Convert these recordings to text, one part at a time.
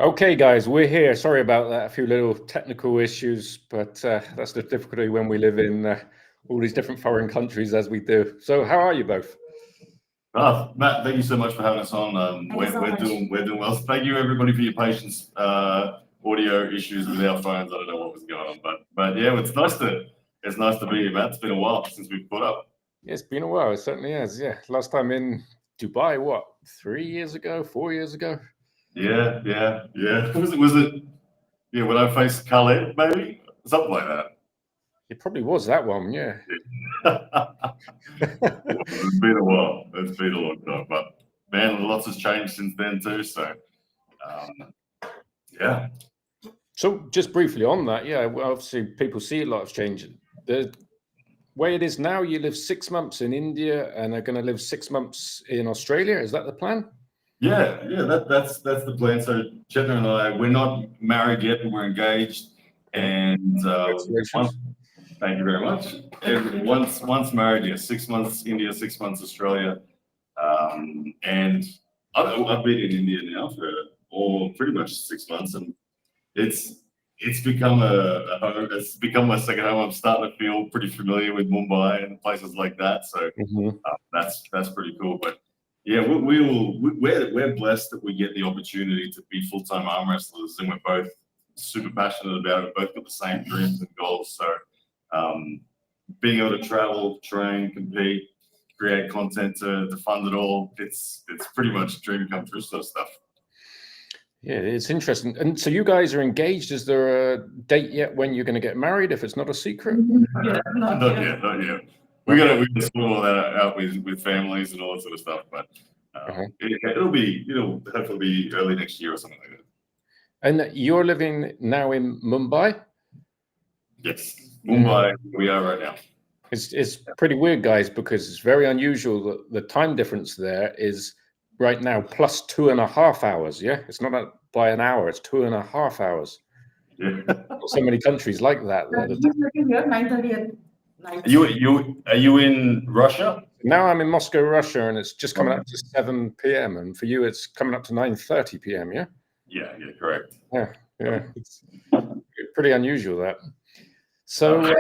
Okay, guys, we're here. Sorry about that. A few little technical issues, but that's the difficulty when we live in all these different foreign countries as we do. So how are you both? Matt, thank you so much for having us on. We're doing well. Thank you everybody for your patience. Audio issues with our phones. I don't know what was going on, but yeah, it's nice to be here, Matt. It's been a while since we've put up. Yeah, it's been a while. It certainly has. Yeah, last time in Dubai, what, 3 years ago, 4 years ago? Yeah. Was it? Yeah, when I faced Khaled, maybe something like that. It probably was that one. Yeah. It's been a while. It's been a long time, but man, lots has changed since then too. So, yeah. So just briefly on that, yeah, well, obviously people see a lot of change. The way it is now, you live 6 months in India and are going to live 6 months in Australia. Is that the plan? Yeah, that's the plan. So Chetna and I, we're not married yet, but we're engaged. And thank you very much. And once married, yeah, 6 months India, 6 months Australia. And I've been in India now for pretty much 6 months, and it's become a home. It's become my second home. I'm starting to feel pretty familiar with Mumbai and places like that. So that's pretty cool. But yeah, we're blessed that we get the opportunity to be full-time arm wrestlers, and we're both super passionate about it. Both got the same dreams and goals. So being able to travel, train, compete, create content to fund it all, it's pretty much a dream come true sort of stuff. Yeah, it's interesting. And so you guys are engaged. Is there a date yet when you're going to get married, if it's not a secret? Not yet. We're gonna sort all that out with families and all that sort of stuff. But it'll hopefully be early next year or something like that. And you're living now in Mumbai? Yes, Mumbai. We are right now. It's pretty weird, guys, because it's very unusual that the time difference there is right now plus 2.5 hours. Yeah, it's not by an hour; it's 2.5 hours. Yeah. So many countries like that. Here, 9:30 at night. Are you in Russia? Now I'm in Moscow, Russia, and it's just coming up to 7 p.m. And for you, it's coming up to 9:30 p.m. Yeah. Yeah, correct. Yeah. It's pretty unusual that. So,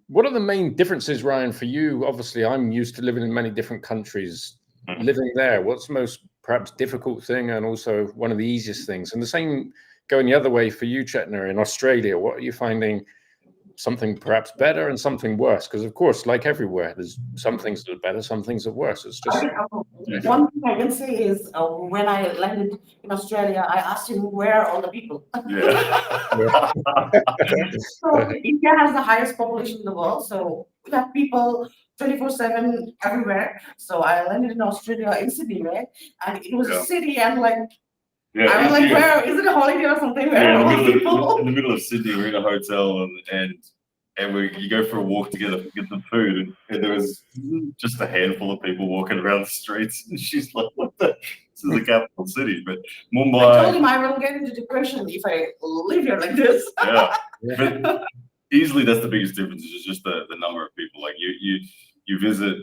what are the main differences, Ryan, for you? Obviously, I'm used to living in many different countries. Living there, what's the most perhaps difficult thing, and also one of the easiest things? And the same going the other way for you, Chetna, in Australia. What are you finding? Something perhaps better and something worse? Because of course, like everywhere, there's some things that are better, some things that are worse. It's just one thing I can say is when I landed in Australia, I asked him where are all the people. Yeah. So India has the highest population in the world, so we have people 24/7 everywhere. So I landed in Australia in Sydney, right? And it was a city, and I was like, where is it a holiday or something? Where are people? In the middle of Sydney, we're in a hotel, and you go for a walk together to get some food, and there was just a handful of people walking around the streets. And she's like, "What the? This is a capital city." But Mumbai. I told him I will get into depression if I live here like this. Yeah, but easily that's the biggest difference. Is just the number of people. Like you visit.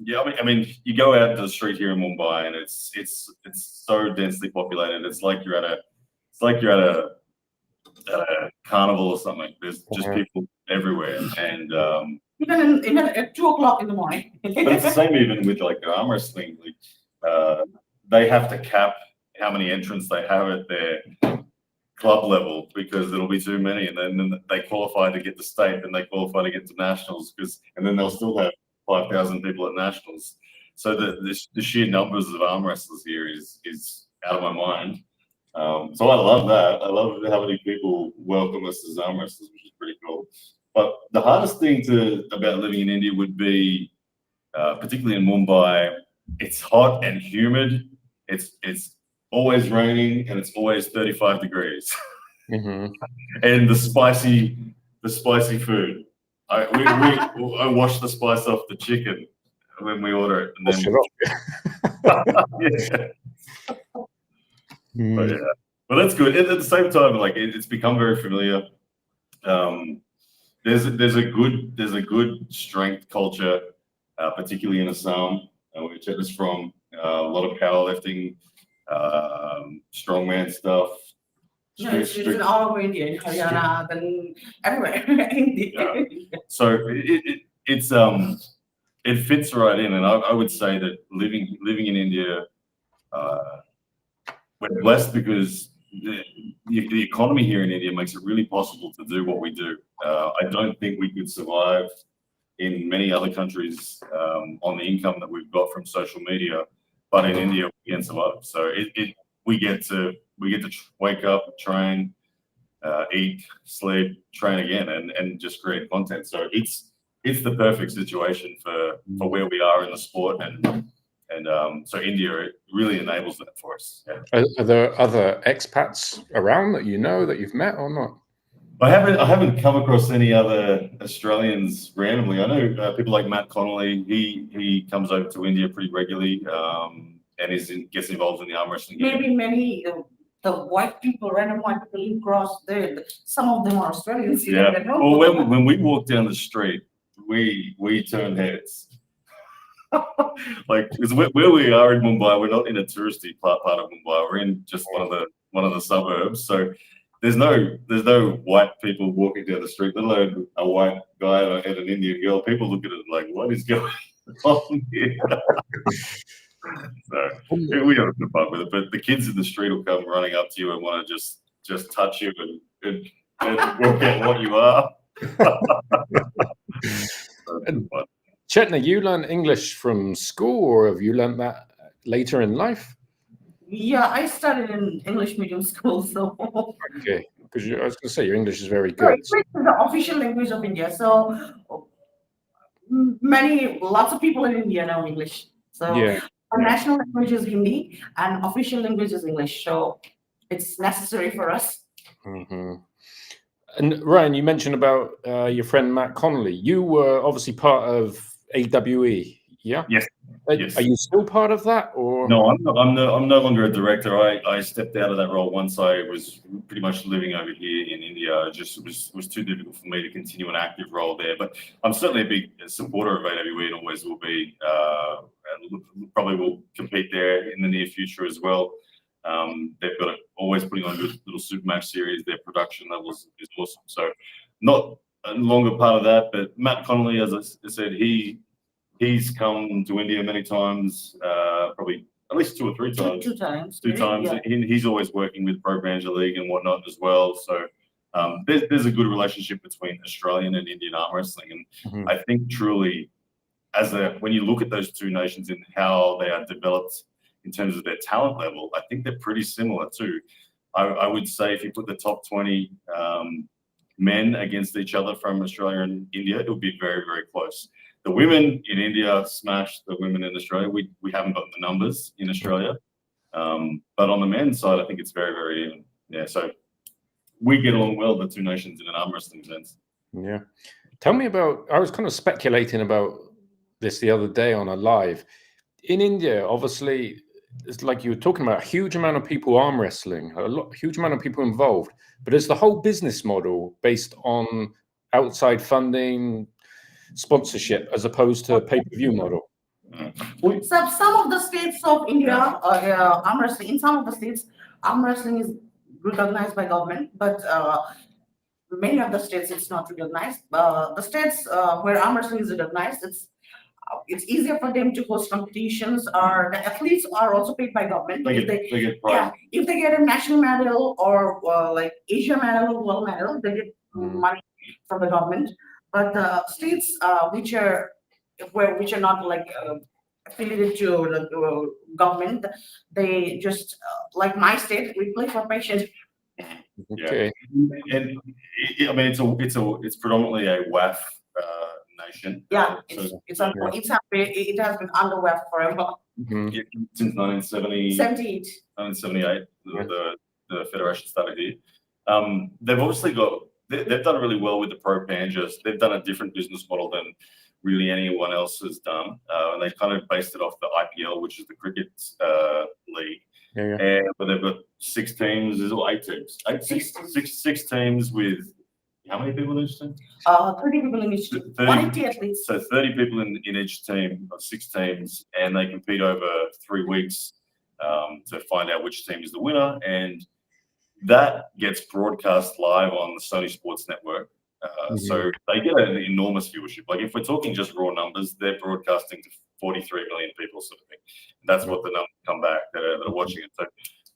Yeah, I mean, you go out to the street here in Mumbai, and it's so densely populated. It's like you're at a carnival or something. There's just people everywhere, and even at 2:00 in the morning. But it's the same even with like arm wrestling. Like they have to cap how many entrants they have at their club level because there'll be too many, and then they qualify to get to state, and they qualify to get to nationals and then they'll still have 5,000 people at nationals. So the sheer numbers of arm wrestlers here is out of my mind. So I love that. I love how many people welcome us as arm wrestlers, which is pretty cool. But the hardest thing about living in India would be, particularly in Mumbai, it's hot and humid. It's always raining, and it's always 35 degrees. And the spicy food. I wash the spice off the chicken when we order it, and then but that's good. At the same time, like it's become very familiar. There's a good strength culture, particularly in Assam, where Chetna's from. A lot of powerlifting. strongman stuff. No, it's in all over India, in Haryana, then everywhere. India. Yeah. So it fits right in, and I would say that living in India, we're blessed because the economy here in India makes it really possible to do what we do. I don't think we could survive in many other countries on the income that we've got from social media, but in India we can survive. So we get to wake up, train, eat, sleep, train again, and just create content. So it's the perfect situation for where we are in the sport, and so India, it really enables that for us. Yeah. Are there other expats around that you've met or not? I haven't come across any other Australians randomly. I know people like Matt Connolly. He comes over to India pretty regularly, and gets involved in the arm wrestling. Maybe many the white people, random white people who cross there. Some of them are Australians. Yeah. Well, when we walk down the street, we turn heads. Like, because where we are in Mumbai, we're not in a touristy part of Mumbai. We're in just one of the suburbs. So there's no white people walking down the street, let alone a white guy and an Indian girl. People look at it like, what is going on here? So we have a good fun with it. But the kids in the street will come running up to you and want to just touch you and work out what you are. Chetna, you learned English from school, or have you learned that later in life? Yeah, I studied in English medium school, so. Okay, because I was going to say your English is very good. English is the official language of India, so lots of people in India know English. So yeah. Our national language is Hindi, and official language is English. So it's necessary for us. Mm-hmm. And Ryan, you mentioned about your friend Matt Connolly. You were obviously part of AWE, yeah? Yes. Are you still part of that, or no? I'm no longer a director. I stepped out of that role once I was pretty much living over here in India. It just was too difficult for me to continue an active role there. But I'm certainly a big supporter of AWE and always will be. And probably will compete there in the near future as well. They've got always putting on good little super match series. Their production levels is awesome. So not a longer part of that, but Matt Connolly, as I said, he's come to India many times, probably at least two or three times. Two times. Yeah. He's always working with Pro Grandeur League and whatnot as well. So there's a good relationship between Australian and Indian arm wrestling, and I think truly, when you look at those two nations and how they are developed in terms of their talent level, I think they're pretty similar too. I would say if you put the top 20 men against each other from Australia and India, it would be very, very close. The women in India smashed the women in Australia. We haven't got the numbers in Australia. But on the men's side, I think it's very, very even. Yeah, so we get along well, the two nations, in an arm wrestling sense. Yeah. Tell me about, I was kind of speculating about this the other day on a live. In India, obviously, it's like you were talking about, a huge amount of people arm wrestling, huge amount of people involved, but it's the whole business model based on outside funding, sponsorship, as opposed to a pay-per-view model. So some of the states of India, arm wrestling, in some of the states, arm wrestling is recognized by government, but many of the states it's not recognized. The states where arm wrestling is recognized, it's easier for them to host competitions, or the athletes are also paid by government. If they get a national medal or like Asia medal or world medal, they get money from the government. But the states which are not like affiliated to the government, they just like my state, we play for passion. Okay. Yeah. And I mean, it's predominantly a WAF nation. Yeah, it has been under WAF forever. Since 1978. 1978, the federation started here. They've obviously they've done really well with the Pro Panjas. They've done a different business model than really anyone else has done. And they kind of based it off the IPL, which is the cricket league. But they've got 6 teams, or 8 teams. Six teams with how many people in each team? 30 people in each team. 180 athletes. So 30 people in each team of 6 teams, and they compete over 3 weeks. to find out which team is the winner, and that gets broadcast live on the Sony Sports Network. So they get an enormous viewership. Like if we're talking just raw numbers, they're broadcasting to 43 million people, sort of thing. And that's what the numbers come back that are watching it. So,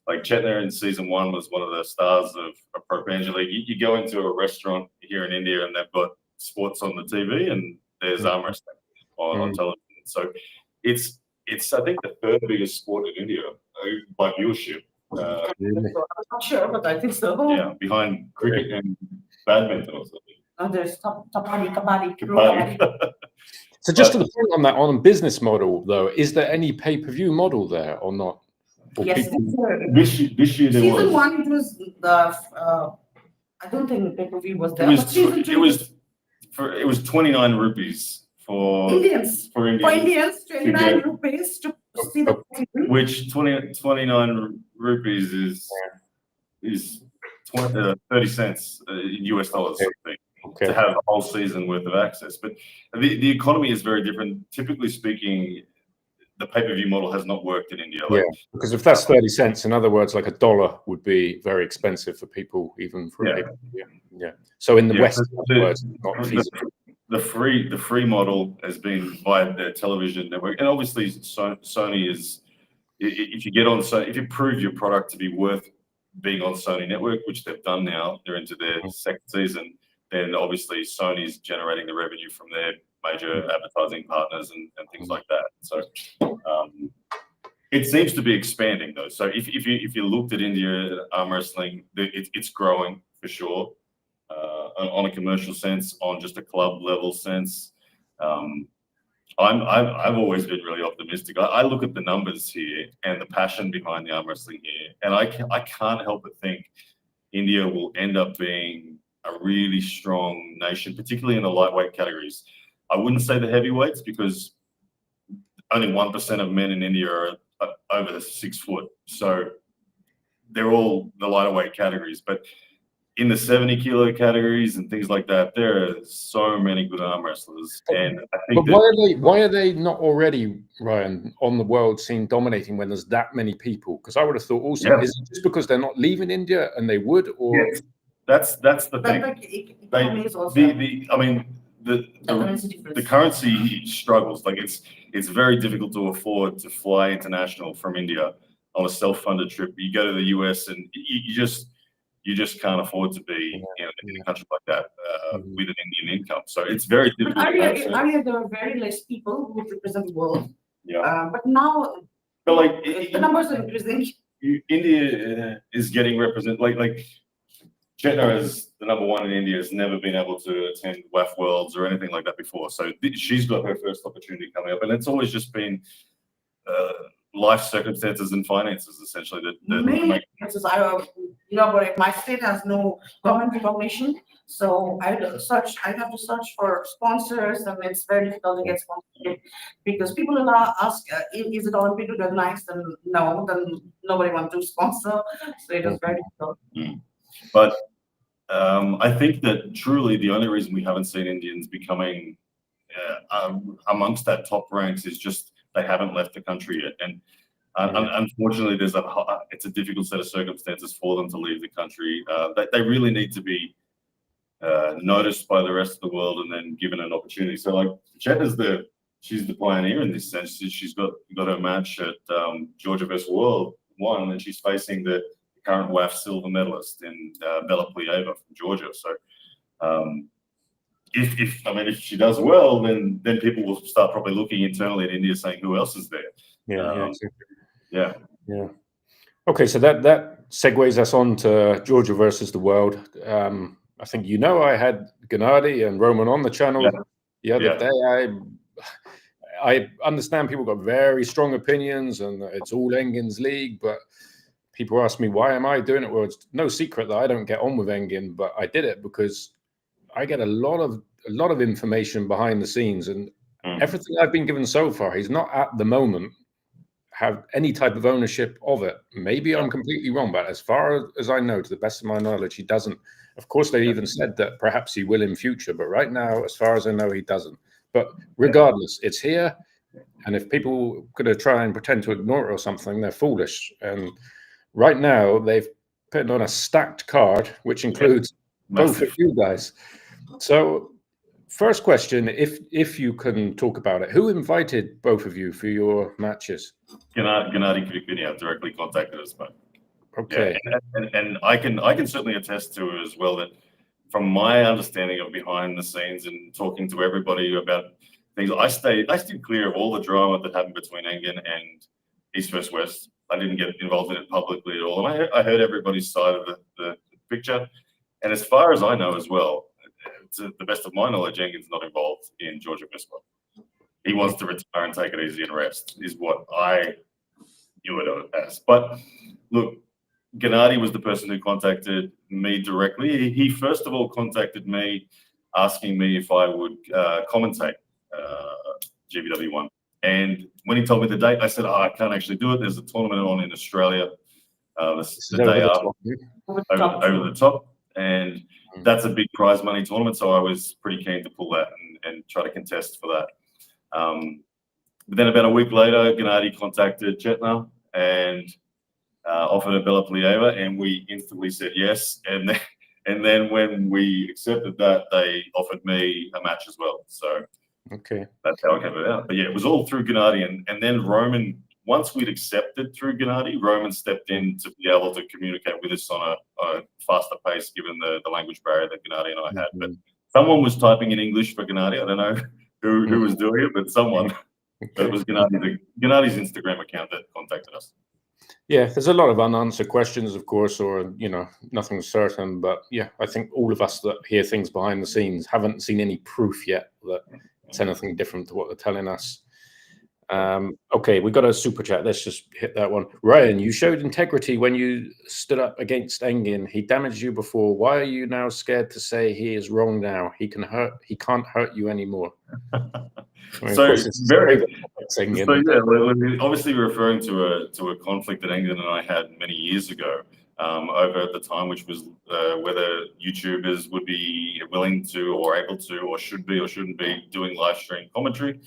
like Chetna in season 1 was one of the stars of Pro Banjo League. You go into a restaurant here in India and they've got sports on the TV, and there's arm wrestling on television. So it's I think the 3rd biggest sport in India by viewership. I'm not sure, but I think so. Yeah, behind cricket and badminton or something. And there's kabaddi. So just to the point on that, on a business model though, is there any pay-per-view model there or not? Or Yes, This year there season was. 1 it was the I don't think pay-per-view was there. It but was season 2 it was 29 rupees for Indians. For For Indians, 29 get- rupees to see the season. which 29 rupees is 30 cents in US dollars, I think, to have a whole season worth of access. But the economy is very different. Typically speaking, the pay-per-view model has not worked in India. Yeah, because if that's 30 cents, in other words, like $1 would be very expensive for people, even for a pay-per-view. Yeah. So in the West, in other words, not feasible. The free model has been via their television network, and obviously Sony is. If you get on, if you prove your product to be worth being on Sony network, which they've done now, they're into their 2nd season. Then obviously Sony's generating the revenue from their major advertising partners and things like that. So it seems to be expanding though. So if you looked at India arm wrestling, it's growing for sure. On a commercial sense, on just a club level sense, I've always been really optimistic. I look at the numbers here and the passion behind the arm wrestling here, and I can't help but think India will end up being a really strong nation, particularly in the lightweight categories. I wouldn't say the heavyweights because only 1% of men in India are over 6 foot, so they're all the lighter weight categories, but in the 70 kilo categories and things like that, there are so many good arm wrestlers. And I think why are they not already, Ryan, on the world scene dominating when there's that many people? Because I would have thought also, is it just because they're not leaving India and they would, or that's the thing. The currency struggles. Like it's very difficult to afford to fly international from India on a self-funded trip. You go to the US and you just can't afford to be in a country like that with an Indian income. So it's very difficult. Earlier, there were very less people who would represent the world. Yeah. But now, the numbers are increasing. India is getting represented. Like Chetna, as the #1 in India, has never been able to attend WAF Worlds or anything like that before. So she's got her first opportunity coming up, and it's always just been life circumstances and finances, essentially. Mainly, but my state has no government recognition, so I have to search for sponsors, and it's very difficult to get sponsorship because people will ask, is it Olympic recognized? And no, then nobody wants to sponsor, so it is very difficult. But I think that truly the only reason we haven't seen Indians becoming amongst that top ranks is just they haven't left the country yet, and unfortunately, it's a difficult set of circumstances for them to leave the country. They really need to be noticed by the rest of the world and then given an opportunity. So, like Chetna's she's the pioneer in this sense. She's got her match at Georgia vs. World 1, and she's facing the current WAF silver medalist in Bella Plieva from Georgia. So. If she does well, then people will start probably looking internally at India, saying who else is there. Yeah. Okay, so that segues us on to Georgia versus the world. I think I had Gennady and Roman on the channel the other day. I understand people got very strong opinions, and it's all Engin's league, but people ask me why am I doing it? Well, it's no secret that I don't get on with Engin, but I did it because I get a lot of information behind the scenes, and everything I've been given so far, he's not at the moment have any type of ownership of it. Maybe I'm completely wrong, but as far as I know, to the best of my knowledge, he doesn't. Of course, they even said that perhaps he will in future, but right now, as far as I know, he doesn't. But regardless, it's here. And if people are going to try and pretend to ignore it or something, they're foolish. And right now, they've put on a stacked card, which includes both of you guys. So, first question, if you can talk about it, who invited both of you for your matches? Gennady Krikvinia directly contacted us, but okay, and I can certainly attest to it as well that from my understanding of behind the scenes and talking to everybody about things, I stayed clear of all the drama that happened between Engen and East vs West. I didn't get involved in it publicly at all, and I heard everybody's side of the picture. And as far as I know as well, to the best of my knowledge, Engen's not involved in Georgia Bismarck. He wants to retire and take it easy and rest, is what I view it as. But look, Gennady was the person who contacted me directly. He first of all contacted me asking me if I would commentate GBW1. And when he told me the date, I said, I can't actually do it. There's a tournament on in Australia the day after, over the top. And that's a big prize money tournament. So I was pretty keen to pull that and try to contest for that. But then about a week later, Gennady contacted Chetna and offered a Bella Plieva, and we instantly said yes. And then when we accepted that, they offered me a match as well. So that's how I came about. But yeah, it was all through Gennady, and then Roman. Once we'd accepted through Gennady, Roman stepped in to be able to communicate with us on a faster pace, given the language barrier that Gennady and I had. But someone was typing in English for Gennady. I don't know who was doing it, but someone. But it was Gennady's Instagram account that contacted us. Yeah, there's a lot of unanswered questions, of course, or nothing's certain. But yeah, I think all of us that hear things behind the scenes haven't seen any proof yet that it's anything different to what they're telling us. Okay, we got a super chat. Let's just hit that one. Ryan, you showed integrity when you stood up against Engen. He damaged you before. Why are you now scared to say he is wrong now? He can't hurt you anymore. Obviously referring to a conflict that Engen and I had many years ago over at the time, which was whether YouTubers would be willing to or able to or should be or shouldn't be doing live stream commentary.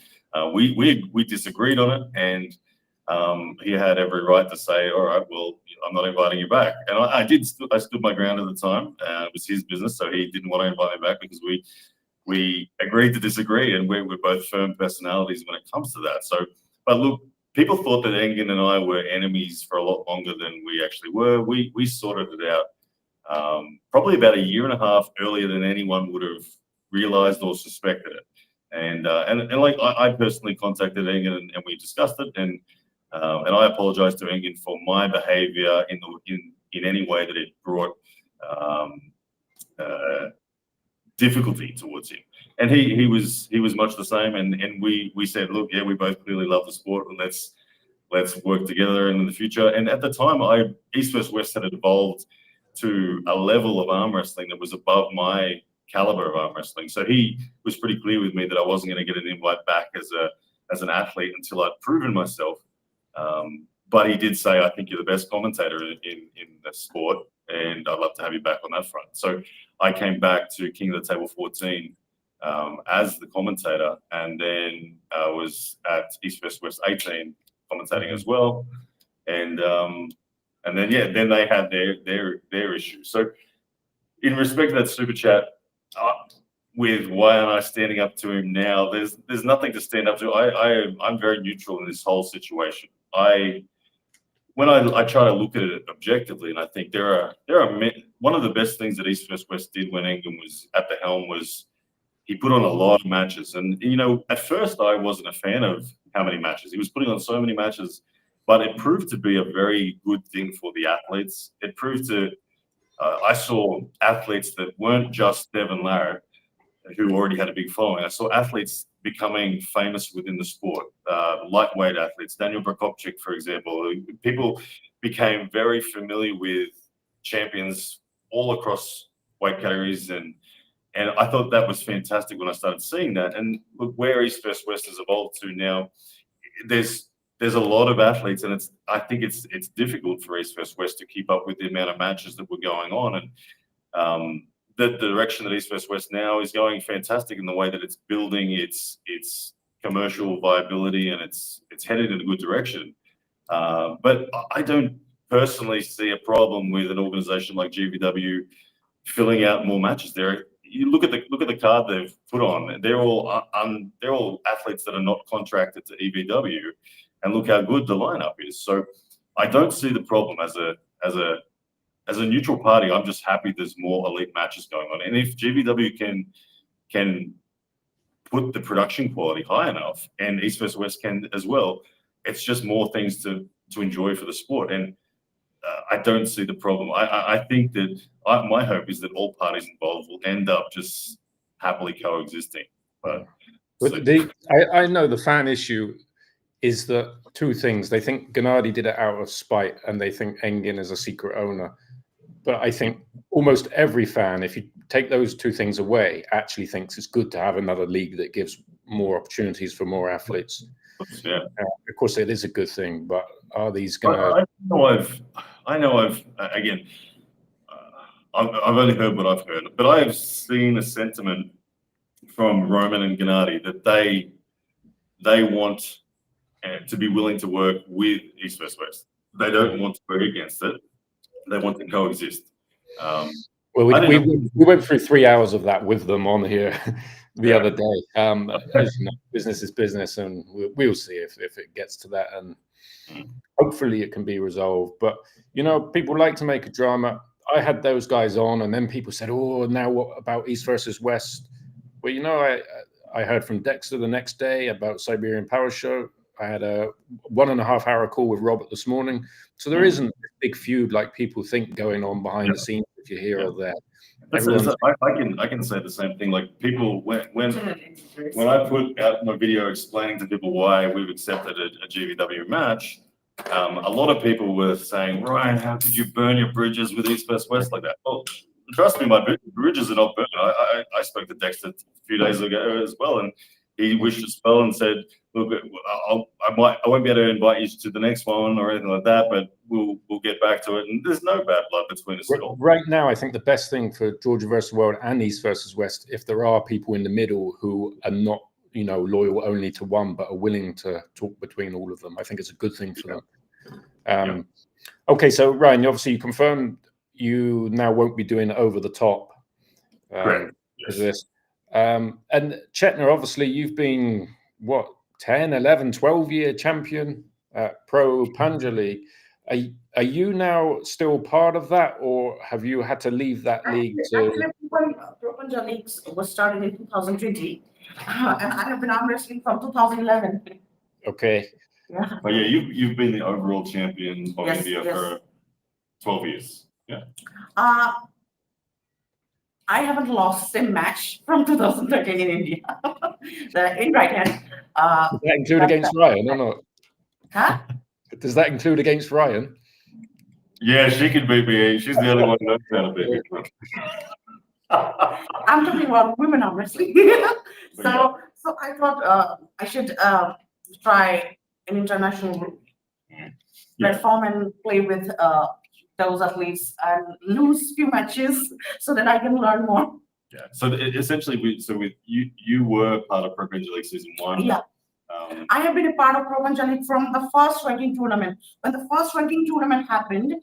We disagreed on it, and he had every right to say, all right, well, I'm not inviting you back. And I stood my ground at the time. It was his business, so he didn't want to invite me back because we agreed to disagree, and we're both firm personalities when it comes to that. So, but look, people thought that Engen and I were enemies for a lot longer than we actually were. We sorted it out probably about a year and a half earlier than anyone would have realized or suspected it. And like I personally contacted Engen and we discussed it, and I apologized to Engen for my behavior in any way that it brought difficulty towards him. And he was much the same. And we said, look, yeah, we both clearly love the sport, and let's work together in the future. And at the time, East vs West had evolved to a level of arm wrestling that was above my caliber of arm wrestling. So he was pretty clear with me that I wasn't going to get an invite back as an athlete until I'd proven myself. But he did say, I think you're the best commentator in the sport, and I'd love to have you back on that front. So I came back to King of the Table 14 as the commentator, and then I was at East vs West 18 commentating as well. And then they had their issues. So in respect to that super chat, with why am I standing up to him now? There's nothing to stand up to. I'm very neutral in this whole situation. When I try to look at it objectively, and I think there are one of the best things that East vs West did when Engen was at the helm was he put on a lot of matches. And at first I wasn't a fan of how many matches he was putting on. So many matches, but it proved to be a very good thing for the athletes. It proved to I saw athletes that weren't just Devin Larratt, who already had a big following. I saw athletes becoming famous within the sport, lightweight athletes. Daniel Prokopchik, for example. People became very familiar with champions all across weight categories, and I thought that was fantastic when I started seeing that. And look, where East vs West has evolved to now, there's a lot of athletes, and I think it's difficult for East vs West to keep up with the amount of matches that were going on. And the direction that East vs West now is going fantastic in the way that it's building its commercial viability, and it's headed in a good direction. But I don't personally see a problem with an organization like GVW filling out more matches. There, you look at the card they've put on. They're all athletes that are not contracted to EBW, and look how good the lineup is. So I don't see the problem as a neutral party. I'm just happy there's more elite matches going on, and if GVW can put the production quality high enough, and East vs West can as well, it's just more things to enjoy for the sport. And I don't see the problem. I think that my hope is that all parties involved will end up just happily coexisting. But I know the fan issue is that two things. They think Gennady did it out of spite, and they think Engin is a secret owner. But I think almost every fan, if you take those two things away, actually thinks it's good to have another league that gives more opportunities for more athletes. Yeah. Of course, it is a good thing, but are these going to? I know I've again, I've only heard what I've heard, but I have seen a sentiment from Roman and Gennady that they want to be willing to work with East vs West. They don't want to work against it. They want to coexist. Well, we went through 3 hours of that with them on here the other day. As you know, business is business, and we'll see if it gets to that, and hopefully it can be resolved. But you know, people like to make a drama. I had those guys on, and then people said, "Oh, now what about East versus West?" Well, you know, I heard from Dexter the next day about Siberian Power Show. I had a 1.5 hour call with Robert this morning. So there isn't a big feud like people think going on behind the scenes if you're here or there. I can say the same thing. Like people, when I put out my video explaining to people why we've accepted a GVW match, a lot of people were saying, "Ryan, how could you burn your bridges with East vs West like that?" Oh, trust me, my bridges are not burned. I spoke to Dexter a few days ago as well, and he wished us well and said, "Look, I won't be able to invite you to the next one or anything like that, but we'll get back to it." And there's no bad blood between us at all. Right now, I think the best thing for Georgia versus World and East versus West, if there are people in the middle who are not, you know, loyal only to one, but are willing to talk between all of them, I think it's a good thing for them. Okay, so Ryan, obviously you confirmed you now won't be doing over the top. Correct. Yes. This. And Chetna, obviously you've been, what, 10, 11, 12-year champion at Pro Panja League. Are you now still part of that, or have you had to leave that league? Actually, Pro Panja League was started in 2020, and I have been arm wrestling from 2011. Okay. Yeah. But yeah, you've been the overall champion of India for 12 years. Yeah. I haven't lost a match from 2013 in India. In right hand. Does that include against Ryan or not? Huh? Does that include against Ryan? Yeah, she can beat me. She's the only one who knows how to beat me. I'm talking about women arm wrestling. So I thought I should try an international platform and play with those athletes and lose few matches so that I can learn more. Yeah. So essentially, you were part of Pro Panja League season 1. Yeah. I have been a part of Pro Panja League from the first ranking tournament. When the first ranking tournament happened,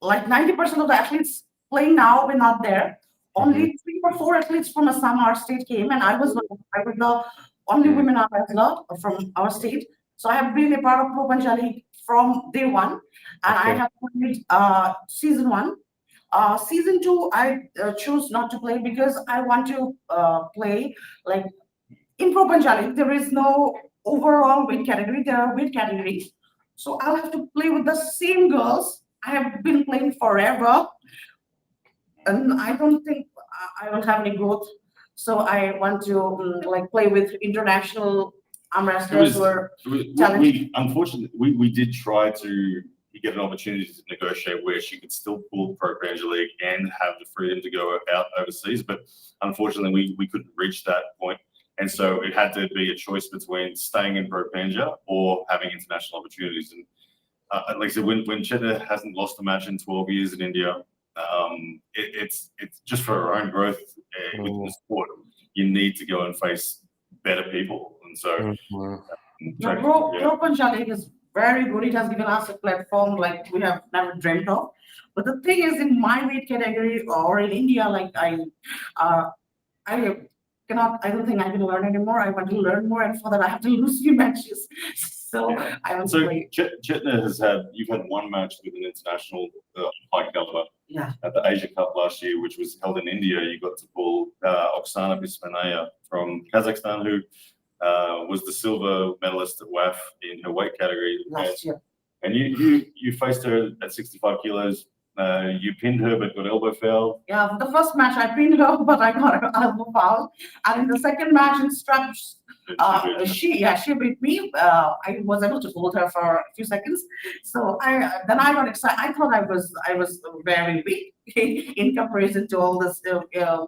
like 90% of the athletes playing now were not there. Only 3 or 4 athletes from Assam, our state, came, and I was the only women arm wrestler from our state. So I have been a part of Pro Panja League from day one, and I have played season 1. Season 2, I chose not to play because I want to play like in Pro Panja League. There is no overall weight category. There are weight categories, so I'll have to play with the same girls I have been playing forever, and I don't think I will have any growth. So I want to like play with international arm wrestlers who are talented. Unfortunately, we did try to get an opportunity to negotiate where she could still pull Pro Panja League and have the freedom to go out overseas, but unfortunately we couldn't reach that point. And so it had to be a choice between staying in Pro Panja or having international opportunities. And like I said, when Chetna hasn't lost a match in 12 years in India, it's just for her own growth within the sport. You need to go and face better people. And so, Pro Punjab League is very good. It has given us a platform like we have never dreamt of. But the thing is, in my weight category or in India, like I cannot. I don't think I can learn anymore. I want to learn more, and for that, I have to lose few matches. So I want to play. Chetna you've had one match with an international high caliber. Yeah. At the Asia Cup last year, which was held in India. You got to pull Oksana Bismanaya from Kazakhstan, who was the silver medalist at WAF in her weight category last year. And you faced her at 65 kilos. You pinned her, but got elbow foul. Yeah, the first match I pinned her, but I got an elbow foul. And in the second match in straps, she beat me. I was able to hold her for a few seconds. So I got excited. I thought I was very weak in comparison to all this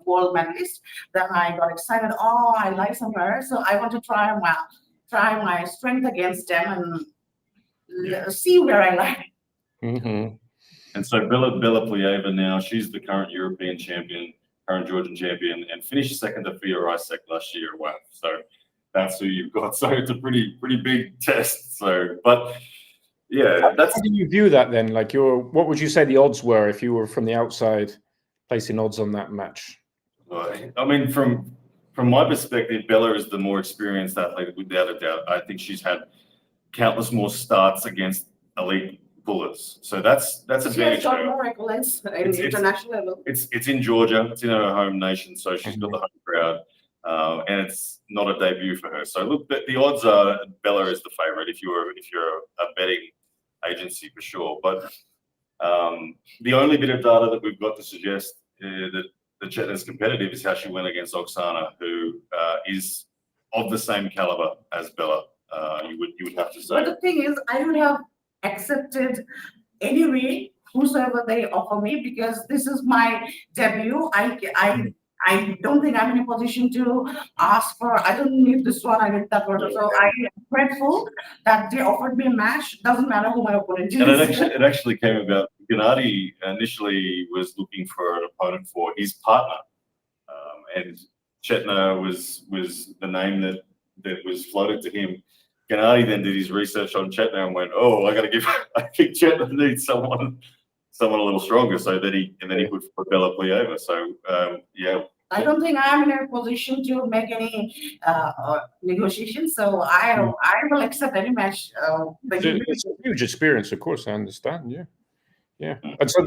world medalists. Then I got excited. Oh, I like some her, so I want to try my strength against them and see where I like. Mm-hmm. And so Bella Plieva now, she's the current European champion, current Georgian champion, and finished second to Fia Isaac last year at WAF. So that's who you've got. So it's a pretty big test. So, but yeah, that's. How do you view that then? Like, what would you say the odds were if you were from the outside placing odds on that match? I mean, from my perspective, Bella is the more experienced athlete, without a doubt. I think she's had countless more starts against elite pullers. So that's advantage. She has got more accolades at international level. It's in Georgia. It's in her home nation, so she's got the home crowd. And it's not a debut for her. So look, the odds are Bella is the favorite if you're a betting agency for sure. But the only bit of data that we've got to suggest that Chetna is competitive is how she went against Oksana, who is of the same caliber as Bella. You would have to say. But the thing is, I would have accepted anyway whosoever they offer me because this is my debut. I don't think I'm in a position to ask for. I don't need this one. I need that one. So I am grateful that they offered me a match. Doesn't matter who my opponent is. And it actually came about. Gennady initially was looking for an opponent for his partner, and Chetna was the name that was floated to him. Gennady then did his research on Chetna and went, "Oh, I think Chetna needs someone a little stronger." So then he put Bella Plieva. So yeah. I don't think I'm in a position to make any negotiations. So I will accept any match. It's a huge experience, of course. I understand. Yeah. And so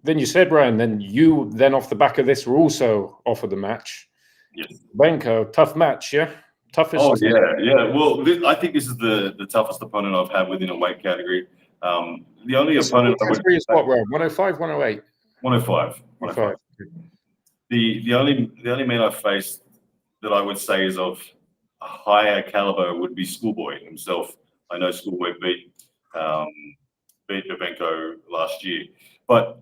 then you said, Brian, then you off the back of this were also offered the match. Yes. Benko, tough match, yeah. Toughest. Oh yeah. Well, I think this is the toughest opponent I've had within a weight category. The only opponent I would is what, 105, 108? 105. 105. The only man I've faced that I would say is of a higher caliber would be Schoolboy himself. I know Schoolboy beat Babenko last year, but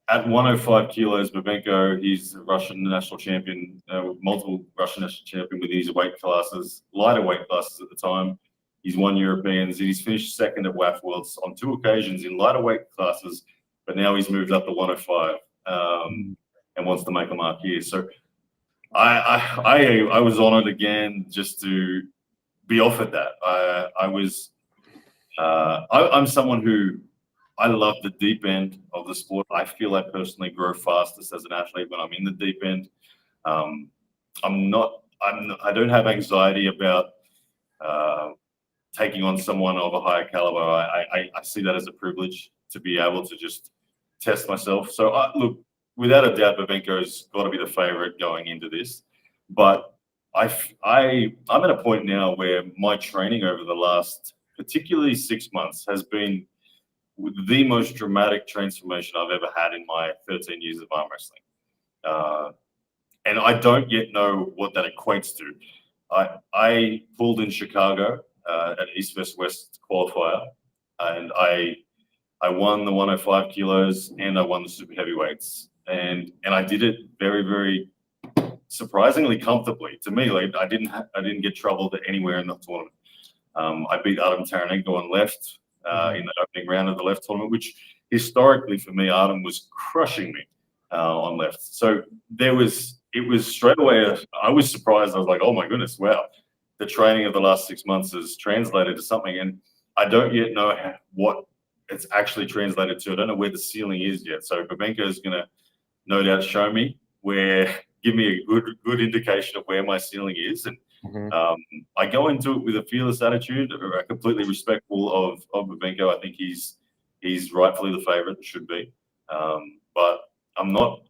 at 105 kilos, Babenko, he's a Russian national champion, multiple Russian national champion with his weight classes, lighter weight classes at the time. He's won Europeans, and he's finished second at WAF Worlds on 2 occasions in lighter weight classes, but now he's moved up to 105 and wants to make a mark here. So I was honored again just to be offered that. I'm someone who I love the deep end of the sport. I feel I personally grow fastest as an athlete when I'm in the deep end. I don't have anxiety about taking on someone of a higher caliber. I see that as a privilege to be able to just test myself. So look, without a doubt, Babenko's got to be the favorite going into this. But I'm at a point now where my training over the last, particularly 6 months, has been the most dramatic transformation I've ever had in my 13 years of arm wrestling. And I don't yet know what that equates to. I pulled in Chicago at East West West qualifier, and I won the 105 kilos and I won the super heavyweights. And I did it very, very surprisingly comfortably to me. Like I didn't get troubled anywhere in the tournament. I beat Adam Taranenko on left in the opening round of the left tournament, which historically for me, Adam was crushing me on left. So there was it was straight away. I was surprised. I was like, oh my goodness, wow. The training of the last 6 months has translated to something. And I don't yet know what it's actually translated to. I don't know where the ceiling is yet. So Babenko is going to no doubt show me give me a good indication of where my ceiling is. And I go into it with a fearless attitude, completely respectful of Babenko. I think he's rightfully the favorite and should be. But I'm not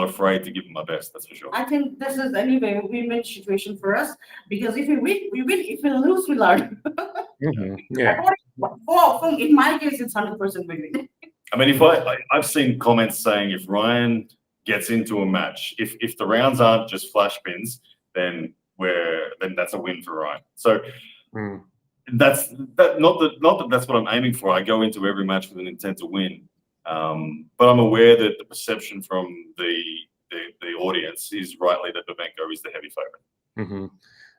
afraid to give him my best. That's for sure. I think this is anyway a win-win situation for us because if we win, we win. If we lose, we learn. Yeah. In my case, it's 100% win-win. I mean, I've seen comments saying if Ryan gets into a match, if the rounds aren't just flash pins, then that's a win for Ryan. So that's not that that's what I'm aiming for. I go into every match with an intent to win. But I'm aware that the perception from the audience is rightly that Babenko is the heavy favorite.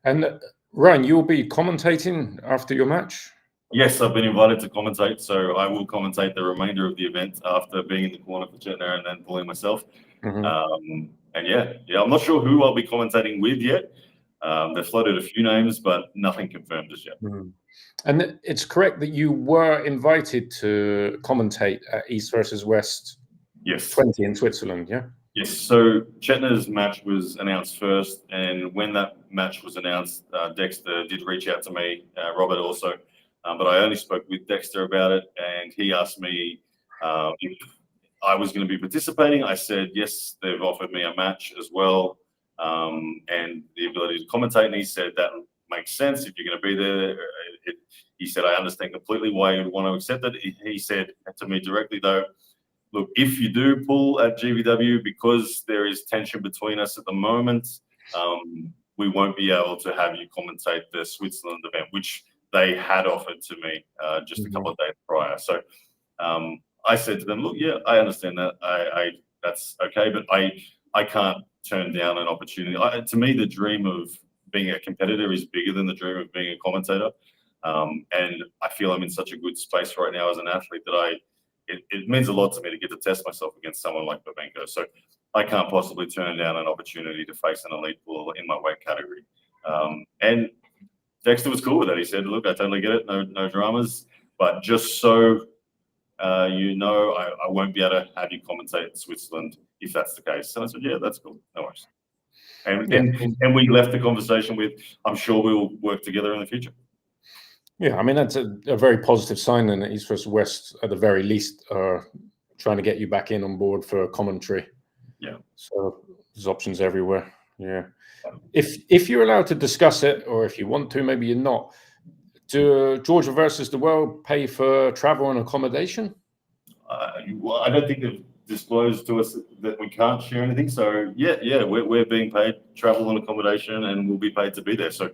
And Ryan, you'll be commentating after your match? Yes, I've been invited to commentate, so I will commentate the remainder of the event after being in the corner for Chetna and then pulling myself. And yeah, I'm not sure who I'll be commentating with yet. They've floated a few names, but nothing confirmed as yet. And it's correct that you were invited to commentate at East versus West 20 in Switzerland, yeah? Yes, so Chetna's match was announced first, and when that match was announced, Dexter did reach out to me, Robert also, but I only spoke with Dexter about it, and he asked me if I was going to be participating. I said, yes, they've offered me a match as well, and the ability to commentate, and he said that makes sense if you're going to be there. He said, I understand completely why you'd want to accept it. He said to me directly, though, look, if you do pull at GVW, because there is tension between us at the moment, we won't be able to have you commentate the Switzerland event, which they had offered to me just a couple of days prior. So I said to them, look, yeah, I understand that. That's okay, but I can't turn down an opportunity. To me, the dream of being a competitor is bigger than the dream of being a commentator. And I feel I'm in such a good space right now as an athlete that it means a lot to me to get to test myself against someone like Babenko. So I can't possibly turn down an opportunity to face an elite pool in my weight category. And Dexter was cool with that. He said, look, I totally get it. No dramas. But just so I won't be able to have you commentate in Switzerland if that's the case. And I said, yeah, that's cool. No worries. And we left the conversation with, I'm sure we'll work together in the future. Yeah, I mean, that's a very positive sign, and East versus West, at the very least, are trying to get you back on board for commentary. Yeah. So there's options everywhere. Yeah. If you're allowed to discuss it, or if you want to, maybe you're not, do Georgia versus the World pay for travel and accommodation? Well, I don't think they've disclosed to us that we can't share anything. So yeah, we're being paid travel and accommodation, and we'll be paid to be there. So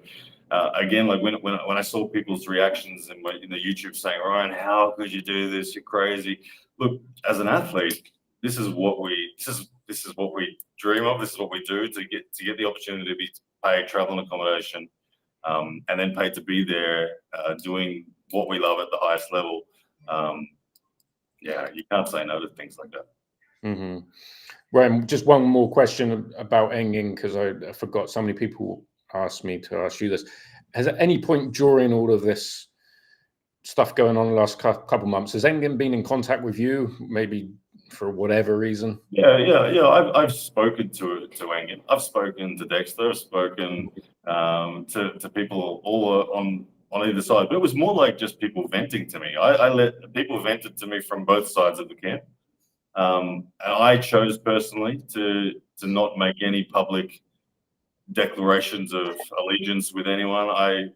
again, like when I saw people's reactions in the YouTube saying, Ryan, how could you do this? You're crazy. Look, as an athlete, this is what we dream of. This is what we do to get the opportunity to be paid travel and accommodation, and then paid to be there doing what we love at the highest level. Yeah, you can't say no to things like that. Right, just one more question about Engin, because I forgot, so many people asked me to ask you this. Has at any point during all of this stuff going on the last couple months, has Engin been in contact with you, maybe for whatever reason? Yeah. I've spoken to Engin. I've spoken to Dexter. I've spoken to people all on either side, but it was more like just people venting to me. I let people vented to me from both sides of the camp. And I chose personally to not make any public declarations of allegiance with anyone. I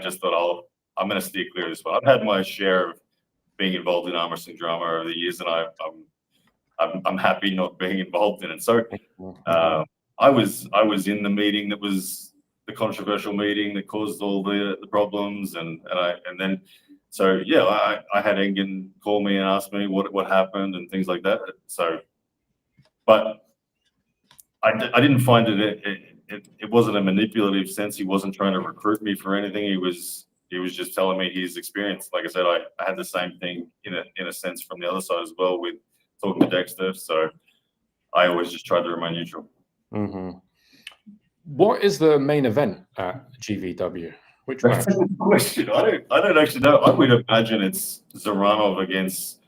just thought I'm going to steer clear of this one. I've had my share of being involved in arm wrestling drama over the years, and I'm happy not being involved in it. So I was in the meeting that was the controversial meeting that caused all the problems, and then so yeah, I had Engin call me and ask me what happened and things like that. So, but I didn't find it wasn't a manipulative sense. He wasn't trying to recruit me for anything. He was just telling me his experience. Like I said, I had the same thing in a sense from the other side as well with talking to Dexter. So I always just tried to remain neutral. Mm-hmm. What is the main event at GVW? Which That's match? a good question. I don't actually know. I would imagine it's Zaranov against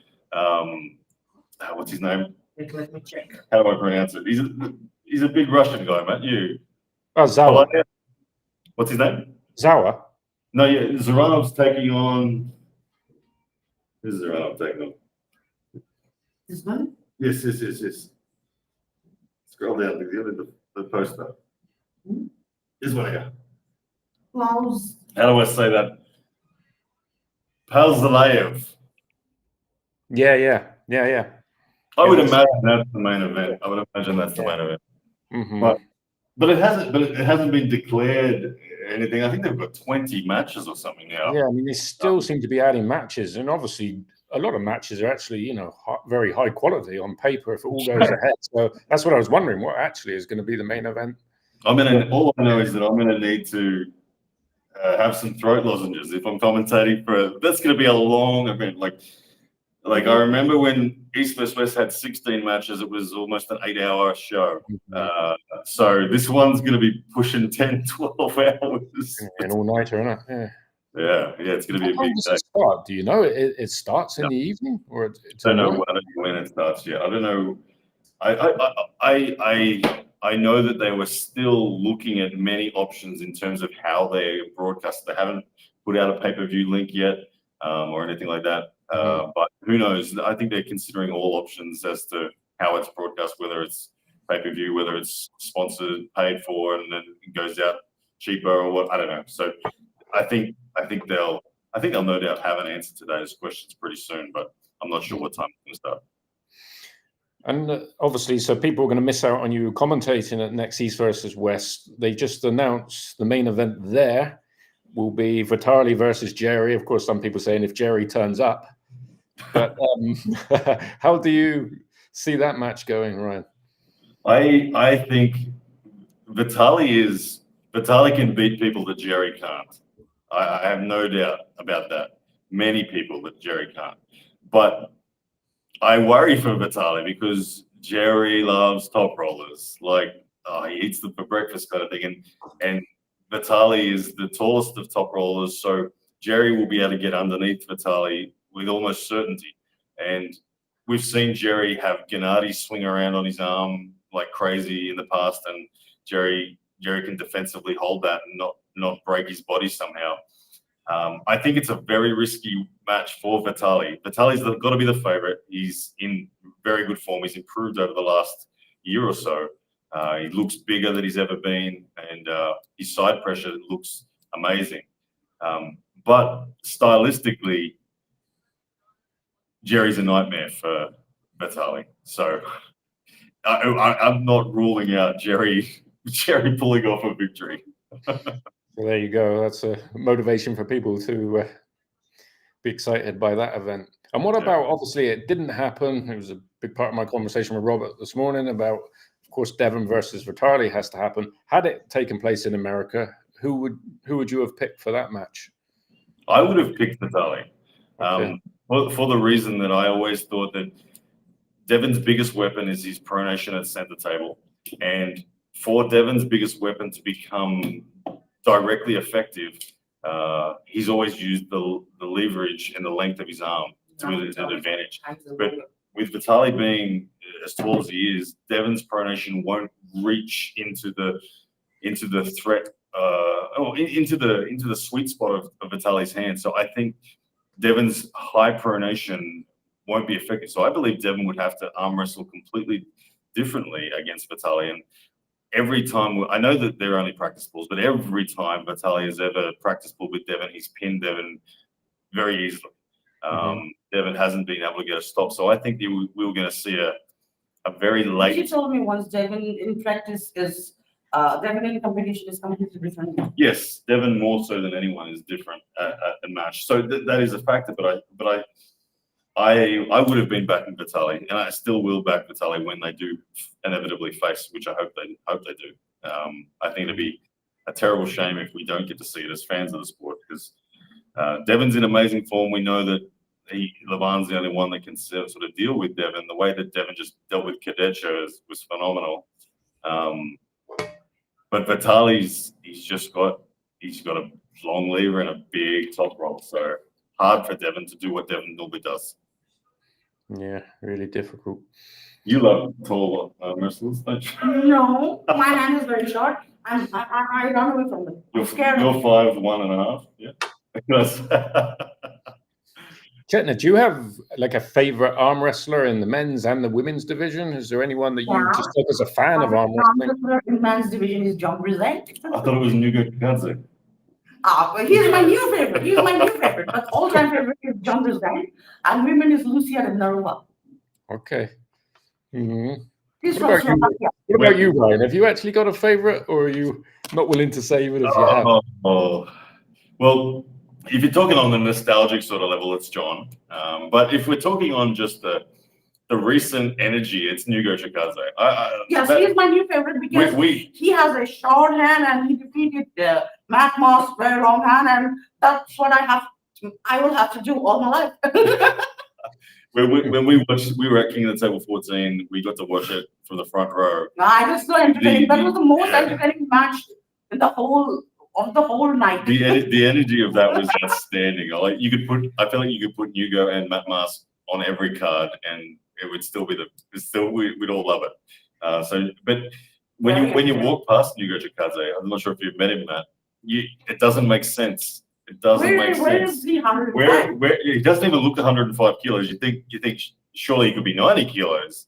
what's his name? Let me check. How do I pronounce it? He's a big Russian guy, man. Oh, Zawa. What's his name? Zawa. No, yeah, Zaranov's taking on. Who's Zaranov taking on? This one? Yes. Scroll down to the poster. This one here. Klaus. How do I say that? Palzalayev. Yeah. I would imagine that's the main event. I would imagine that's the main event. Mm-hmm. But it hasn't been declared anything. I think they've got 20 matches or something now. Yeah, I mean, they still seem to be adding matches, and obviously a lot of matches are actually, very high quality on paper if it all goes ahead. So that's what I was wondering. What actually is going to be the main event? All I know is that I'm gonna need to have some throat lozenges if I'm commentating that's gonna be a long event. Like I remember when East vs West had 16 matches, it was almost an 8-hour show. So this one's going to be pushing 10, 12 hours. An all-nighter, isn't it? Yeah, it's going to be a big day. It start? Do you know it starts in the evening, or it's I don't know when it starts yet. I don't know. I know that they were still looking at many options in terms of how they broadcast. They haven't put out a pay-per-view link yet, or anything like that. But who knows? I think they're considering all options as to how it's broadcast, whether it's pay-per-view, whether it's sponsored, paid for, and then it goes out cheaper or what. I don't know. So I think they'll no doubt have an answer to those questions pretty soon, but I'm not sure what time it's going to start. And obviously, so people are going to miss out on you commentating at next East versus West. They just announced the main event there will be Vitali versus Jerry. Of course, some people saying if Jerry turns up. But how do you see that match going, Ryan? I think Vitali can beat people that Jerry can't. I have no doubt about that. Many people that Jerry can't. But I worry for Vitali because Jerry loves top rollers. He eats them for breakfast kind of thing. And Vitali is the tallest of top rollers. So Jerry will be able to get underneath Vitali with almost certainty. And we've seen Jerry have Gennady swing around on his arm like crazy in the past. And Jerry can defensively hold that and not break his body somehow. I think it's a very risky match for Vitali. Vitali's got to be the favorite. He's in very good form. He's improved over the last year or so. He looks bigger than he's ever been, and his side pressure looks amazing. But stylistically, Jerry's a nightmare for Vitali. So I'm not ruling out Jerry pulling off a victory. Well, there you go. That's a motivation for people to be excited by that event. And what about, obviously, it didn't happen. It was a big part of my conversation with Robert this morning about, of course, Devon versus Vitali has to happen. Had it taken place in America, who would you have picked for that match? I would have picked Vitali. Okay. For the reason that I always thought that Devon's biggest weapon is his pronation at center table. And for Devon's biggest weapon to become directly effective, he's always used the leverage and the length of his arm to an advantage. But with Vitali being as tall as he is, Devon's pronation won't reach into the threat, into the sweet spot of Vitali's hand. So I think Devon's high pronation won't be effective. So I believe Devon would have to arm wrestle completely differently against Vitali. And every time, I know that they're only practice balls, but every time Vitali has ever practice ball with Devon, he's pinned Devon very easily. Devon hasn't been able to get a stop. So I think we were going to see a very late. You told me once Devon in practice is Devon in competition is completely different. Yes, Devon more so than anyone is different at a match. So that is a factor. But I would have been backing Vitali, and I still will back Vitali when they do inevitably face, which I hope they do. I think it'd be a terrible shame if we don't get to see it as fans of the sport, because Devon's in amazing form. We know that Levan's the only one that can sort of deal with Devon. The way that Devon just dealt with Kadecha was phenomenal. But Vitali's he's got a long lever and a big top roll, so hard for Devin to do what Devin normally does. Yeah, really difficult. You love tall wrestlers, don't you? No, my hand is very short. I run away from them. I'm scared. You're 5'1.5", yeah. Because Chetna, do you have like a favorite arm wrestler in the men's and the women's division? Is there anyone that you just look as a fan of arm wrestling? In men's division is John Brizet. I thought it was Nugo Kaze. But he's my new favorite. He's my new favorite. But all-time favorite is John Brizet, and women is Lucia Narova. Okay. Mm-hmm. He's What from Slovakia. about you, Ryan? Have you actually got a favorite, or are you not willing to say even if you have? Well, if you're talking on the nostalgic sort of level, it's John. But if we're talking on just the recent energy, it's Nugo Chikaze. Yes, he's my new favorite because he has a short hand and he defeated Matt Moss very long hand, and that's what I will have to do all my life. When we were at King of the Table 14, we got to watch it from the front row. I was so entertaining. That was the most entertaining match in the whole night. The energy of that was outstanding. I feel like you could put Nugo and Matt Mask on every card, and it would still be we'd all love it. But when you walk past Nugo Chikaze, I'm not sure if you've met him, Matt. It doesn't make sense. It doesn't make sense. Where is the 105? Where he doesn't even look 105 kilos. You think surely he could be 90 kilos.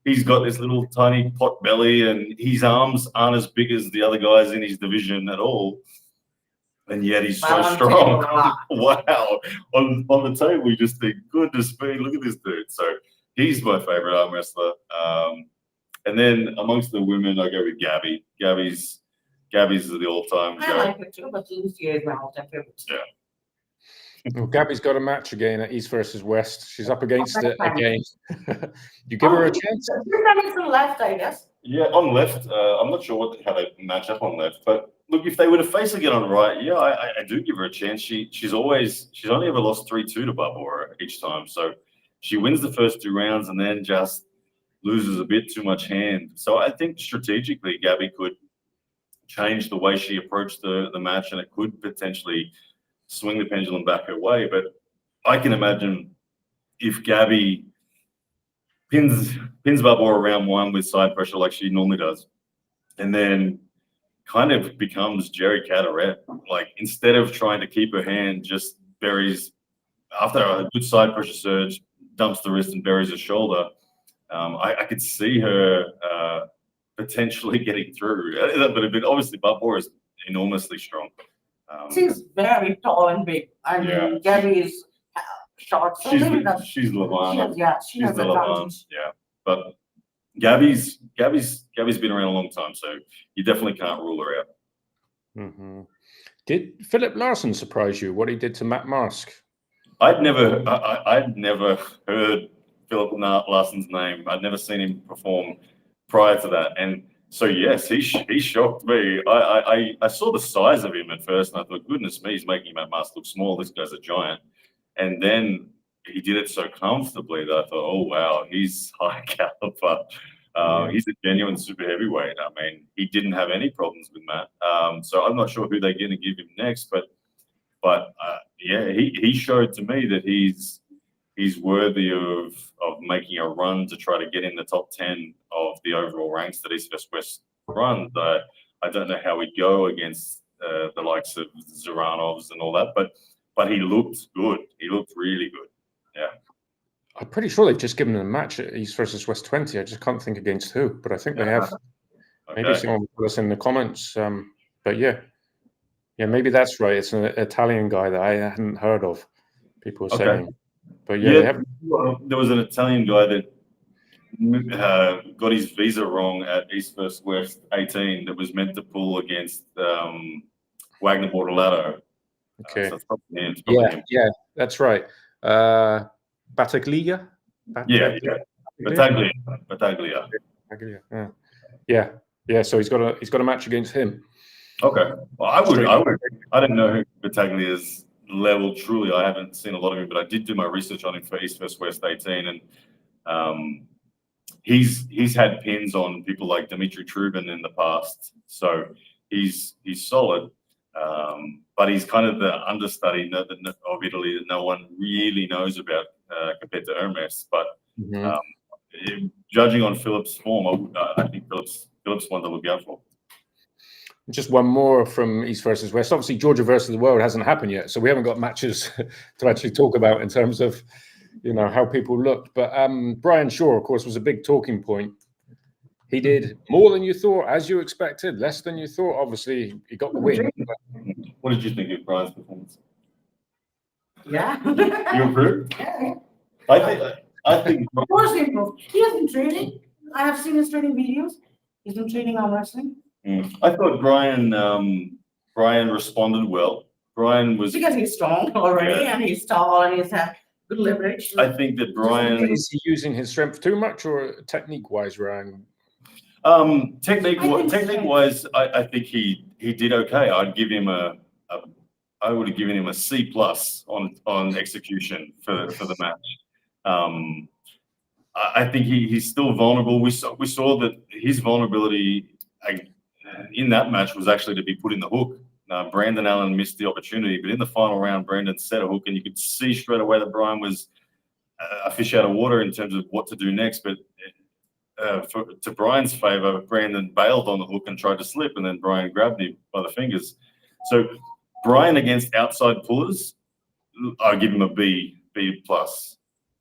He's got this little tiny pot belly, and his arms aren't as big as the other guys in his division at all. And yet he's so strong. Wow. On the table, you just think, goodness me, look at this dude. So he's my favorite arm wrestler. And then amongst the women, I go with Gabby. Gabby's the all-time. I like her too, but Lucia is my all-time favorite. Yeah. Well, Gabby's got a match again at East versus West. She's up against it again. You give her a chance? She's on left, I guess. Yeah, on left. I'm not sure how they match up on left, but look, if they were to face again on right, yeah, I do give her a chance. She's only ever lost 3-2 to Barbara each time, so she wins the first 2 rounds and then just loses a bit too much hand. So I think strategically, Gabby could change the way she approached the match, and it could potentially swing the pendulum back her way. But I can imagine if Gabby pins Barbara round 1 with side pressure like she normally does, and then kind of becomes Jerry Cadaret. Like, instead of trying to keep her hand, just buries, after a good side pressure surge, dumps the wrist and buries her shoulder. I could see her potentially getting through. But obviously Barbara is enormously strong. She's very tall and big, and Gabby is short. So she's Lavana. She has the Lavana. Yeah, but Gabby's been around a long time, so you definitely can't rule her out. Mm-hmm. Did Philip Larson surprise you? What he did to Matt Mask? I'd never heard Philip Larson's name. I'd never seen him perform prior to that, and so yes, he shocked me. I saw the size of him at first, and I thought, goodness me, he's making Matt Mask look small. This guy's a giant, and then he did it so comfortably that I thought, oh wow, he's high caliber. He's a genuine super heavyweight. I mean, he didn't have any problems with Matt. So I'm not sure who they're going to give him next, but he showed to me that he's worthy of making a run to try to get in the top 10 of the overall ranks that East vs West runs. I don't know how he'd go against the likes of Zaranovs and all that, but he looked good. He looked really good. Yeah. I'm pretty sure they've just given him a match at East versus West 20. I just can't think against who, but I think they have. Okay. Maybe someone will put us in the comments. But yeah, maybe that's right. It's an Italian guy that I hadn't heard of. People were saying. But there was an Italian guy that got his visa wrong at East vs West 18 that was meant to pull against Wagner Bortolato. Okay. So it's probably him. Yeah, that's right. Battaglia? Battaglia. Yeah. So he's got a match against him. Okay. Well, I don't know who Battaglia's level truly. I haven't seen a lot of him, but I did do my research on him for East vs West 18, and he's had pins on people like Dmitry Trubin in the past, so he's solid. But he's kind of the understudy of Italy that no one really knows about compared to Hermes. But judging on Philip's form, I think Philip's one to look out for. Just one more from East versus West. Obviously, Georgia versus the World hasn't happened yet, so we haven't got matches to actually talk about in terms of, you know, how people looked. But Brian Shaw, of course, was a big talking point. He did more than you thought, as you expected, less than you thought. Obviously, he got the win. What did you think of Brian's performance? Yeah. You improved? Yeah. I think. Of course he improved. He has been training. I have seen his training videos. He's been training arm wrestling. I thought Brian responded well. Brian was because he's strong already, and he's tall, and he's had good leverage. I think that Brian is he using his strength too much, or technique-wise, Ryan? Technique-wise, I think he did okay. I would have given him a C+ on execution for the match. I think he's still vulnerable. We saw that his vulnerability in that match was actually to be put in the hook. Brandon Allen missed the opportunity, but in the final round, Brandon set a hook, and you could see straight away that Brian was a fish out of water in terms of what to do next. But to Brian's favor, Brandon bailed on the hook and tried to slip, and then Brian grabbed him by the fingers. So Brian against outside pullers, I give him a B+.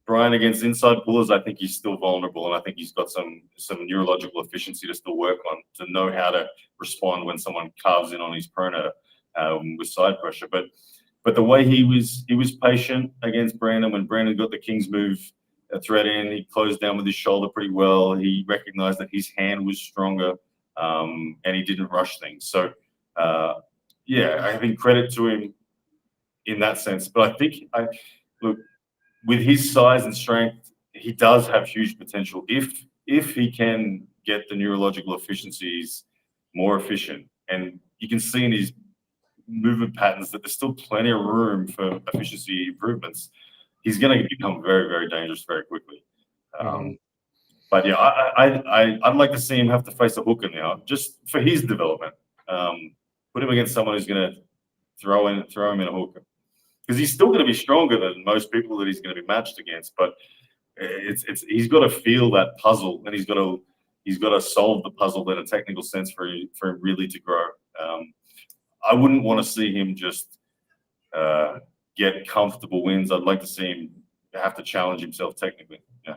Brian against inside pullers, I think he's still vulnerable, and I think he's got some neurological efficiency to still work on, to know how to respond when someone carves in on his prono with side pressure. But the way he was patient against Brandon. When Brandon got the King's move thread in, he closed down with his shoulder pretty well. He recognized that his hand was stronger, and he didn't rush things. So yeah, I think credit to him in that sense. But I think look, with his size and strength, he does have huge potential if he can get the neurological efficiencies more efficient. And you can see in his movement patterns that there's still plenty of room for efficiency improvements. He's going to become very, very dangerous very quickly. But yeah, I'd like to see him have to face a hooker now, just for his development. Put him against someone who's going to throw him in a hooker, because he's still going to be stronger than most people that he's going to be matched against. But he's got to feel that puzzle, and he's got to solve the puzzle in a technical sense for him really to grow. I wouldn't want to see him just get comfortable wins. I'd like to see him have to challenge himself technically. Yeah.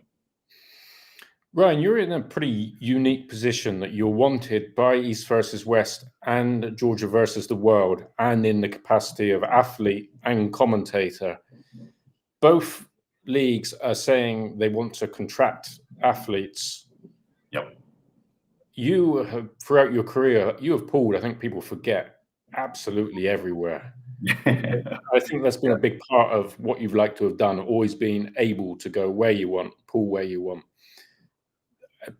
Ryan, you're in a pretty unique position that you're wanted by East versus West and Georgia versus the World, and in the capacity of athlete and commentator. Both leagues are saying they want to contract athletes. Yep. You have, throughout your career, you have pulled, I think people forget, absolutely everywhere. I think that's been a big part of what you've liked to have done, always been able to go where you want, pull where you want.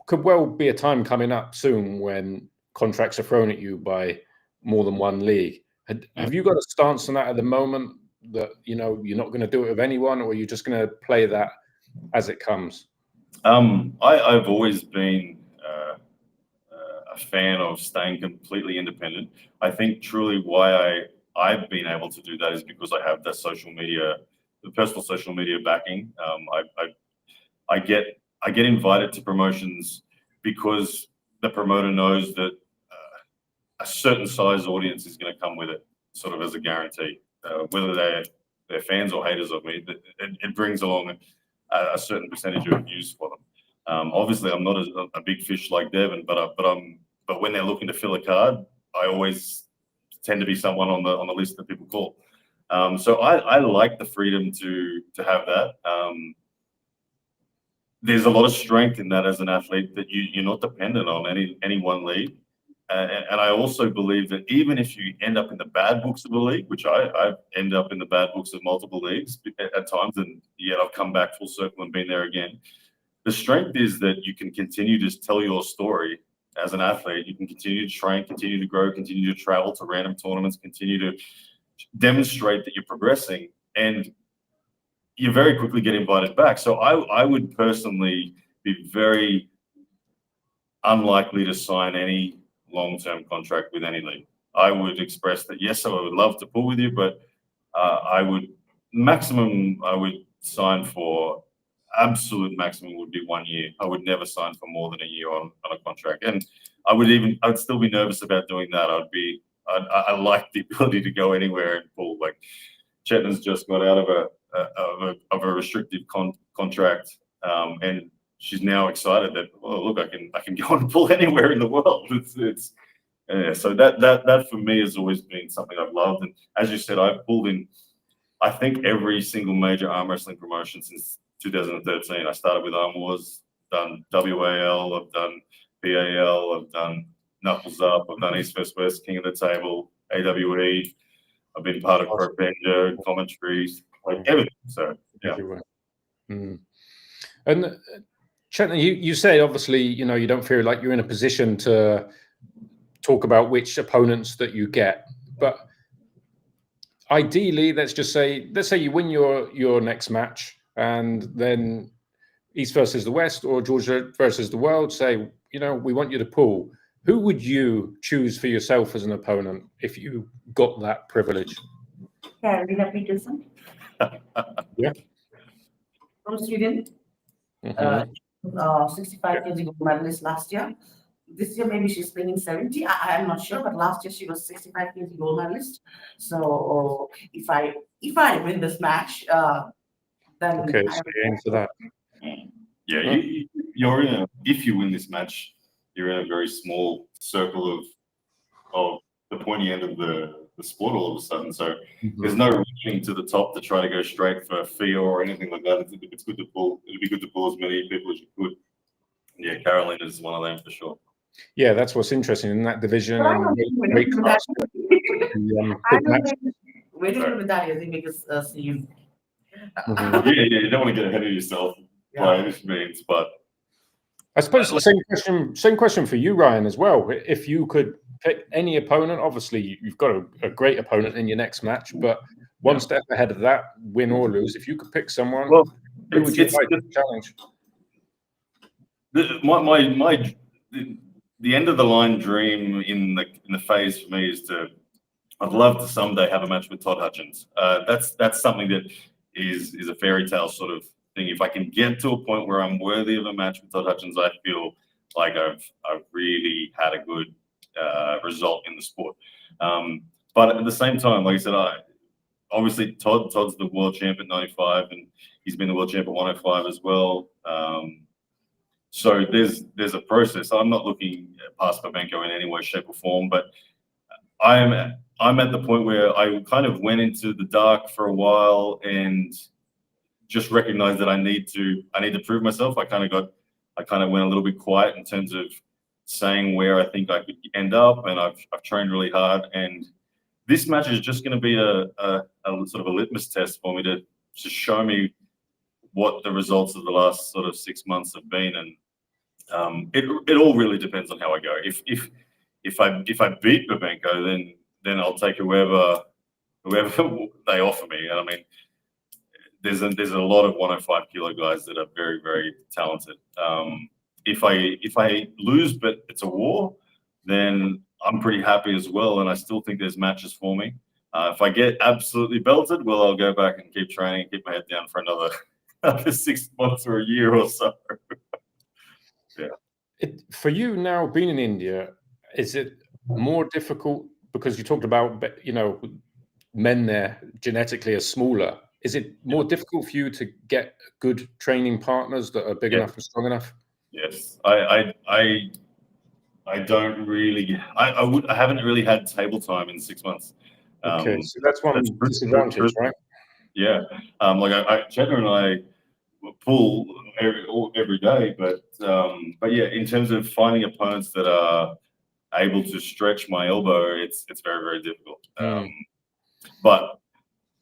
Could well be a time coming up soon when contracts are thrown at you by more than one league. Have you got a stance on that at the moment, that you're not going to do it with anyone, or are you just going to play that as it comes? I've always been a fan of staying completely independent. I think truly why I've been able to do that is because I have the personal social media backing. I get invited to promotions because the promoter knows that a certain size audience is going to come with it, sort of as a guarantee. Whether they're fans or haters of me, it brings along a certain percentage of views for them. Obviously, I'm not a big fish like Devin, but when they're looking to fill a card, I always tend to be someone on the list that people call. So I like the freedom to have that. There's a lot of strength in that as an athlete, that you're not dependent on any one league. And I also believe that even if you end up in the bad books of a league, which I end up in the bad books of multiple leagues at times, and yet I've come back full circle and been there again. The strength is that you can continue to tell your story as an athlete. You can continue to train, continue to grow, continue to travel to random tournaments, continue to demonstrate that you're progressing, and you very quickly get invited back. So I would personally be very unlikely to sign any long-term contract with any league. I would express that, yes, I would love to pull with you, but I would sign for, absolute maximum would be 1 year. I would never sign for more than a year on a contract. And I'd still be nervous about doing that. I like the ability to go anywhere and pull. Like Chetna's just got out of a restrictive contract, and she's now excited that, oh look, I can go and pull anywhere in the world. So that for me has always been something I've loved. And as you said, I've pulled in, I think, every single major arm wrestling promotion since 2013. I started with Arm Wars, done WAL, I've done PAL, I've done Knuckles Up, I've done East vs West, King of the Table, AWE. I've been part of Pro Benjo, commentaries, like everything. So yeah. And Chetna, you say obviously, you don't feel like you're in a position to talk about which opponents that you get, but ideally, let's say you win your next match, and then East versus the West or Georgia versus the World say, we want you to pull. Who would you choose for yourself as an opponent if you got that privilege? Carolina Peterson. Yeah. From Sweden. 65 kg gold medalist last year. This year, maybe she's playing 70. I'm not sure, but last year she was 65 kg gold medalist. So if I win this match, then okay, so aim for that. Yeah, if you win this match, you're in a very small circle of the pointy end of the sport all of a sudden. So there's no reaching to the top to try to go straight for a fee or anything like that. It's good to pull. It'd be good to pull as many people as you could. Yeah, Carolina is one of them for sure. Yeah, that's what's interesting in that division. I don't weight class. Wait a minute, that is because you. Yeah, you don't want to get ahead of yourself by any means, but I suppose the same question for you, Ryan, as well. If you could pick any opponent, obviously you've got a great opponent in your next match, but one step ahead of that, win or lose, if you could pick someone, who would you like to challenge? The end of the line dream in the phase for me is I'd love to someday have a match with Todd Hutchins. That's something that is a fairy tale sort of thing. If I can get to a point where I'm worthy of a match with Todd Hutchins, I feel like I've really had a good result in the sport. But at the same time, like I said, obviously Todd's the world champ at 95, and he's been the world champ at 105 as well. So there's a process. I'm not looking past Babenko in any way, shape, or form, but I'm at the point where I kind of went into the dark for a while and just recognized that I need to prove myself. I kind of went a little bit quiet in terms of saying where I think I could end up, and I've trained really hard. And this match is just going to be a sort of a litmus test for me to show me what the results of the last sort of 6 months have been. And it all really depends on how I go. If I beat Babenko, then I'll take whoever they offer me. And I mean, there's a lot of 105 kilo guys that are very, very talented. If I lose, but it's a war, then I'm pretty happy as well. And I still think there's matches for me. If I get absolutely belted, well, I'll go back and keep training and keep my head down for another 6 months or a year or so. Yeah. For you now, being in India, is it more difficult because you talked about, men there genetically are smaller? Is it more difficult for you to get good training partners that are big enough and strong enough? Yes, I don't really. I haven't really had table time in 6 months. Okay, so that's one disadvantage, right? Yeah, Chetna and I pull every day, but yeah, in terms of finding opponents that are able to stretch my elbow, it's very, very difficult.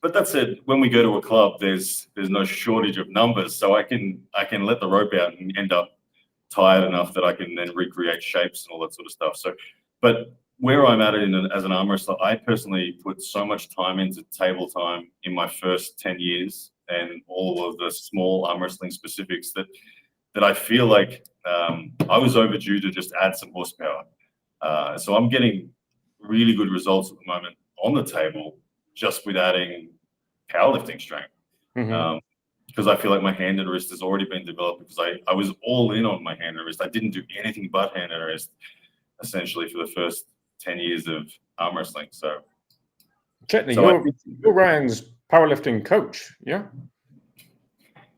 But that said, when we go to a club, there's no shortage of numbers, so I can let the rope out and end up tired enough that I can then recreate shapes and all that sort of stuff. So, but where I'm at it as an arm wrestler, I personally put so much time into table time in my first 10 years and all of the small arm wrestling specifics that I feel like I was overdue to just add some horsepower. So I'm getting really good results at the moment on the table just with adding powerlifting strength. Because I feel like my hand and wrist has already been developed because I was all in on my hand and wrist. I didn't do anything but hand and wrist essentially for the first 10 years of arm wrestling. So Chetna, you're Ryan's powerlifting coach, yeah?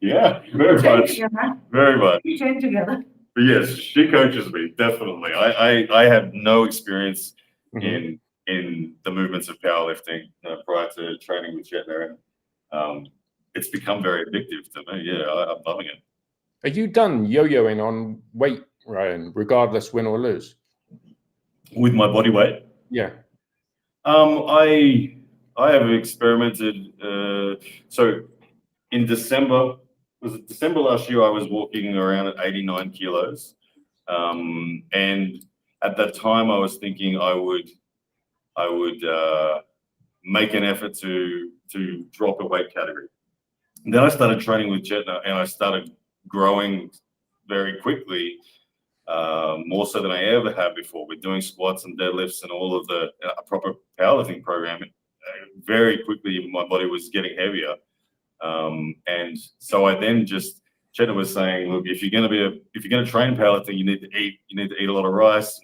Yeah, very much. Very much. We train together. But yes, she coaches me, definitely. I had no experience in the movements of powerlifting prior to training with Chetna, and it's become very addictive to me. Yeah, I'm loving it. Are you done yo-yoing on weight, Ryan, regardless win or lose? With my body weight? Yeah. I have experimented. So in December, was it December last year? I was walking around at 89 kilos, and at that time I was thinking I would make an effort to drop a weight category. And then I started training with Chetna, and I started growing very quickly, more so than I ever have before. With doing squats and deadlifts and all of the proper powerlifting program, very quickly my body was getting heavier. And so I then Chetna was saying, look, if you're going to train powerlifting, you need to eat a lot of rice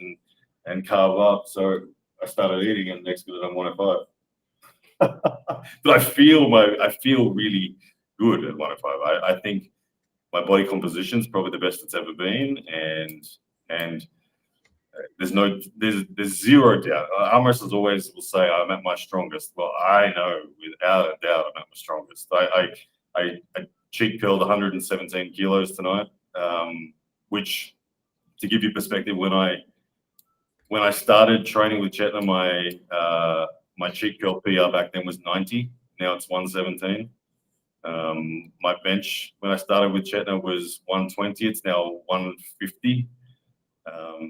and carb up. So I started eating, and next minute I'm 105. But I feel really good at 105. I think my body composition is probably the best it's ever been, and there's zero doubt. Arm wrestlers always will say I'm at my strongest. Well, I know without a doubt I'm at my strongest. I cheat pilled 117 kilos tonight, which, to give you perspective, when I started training with Chetna, my cheat curl PR back then was 90. Now it's 117. My bench when I started with Chetna was 120. It's now 150.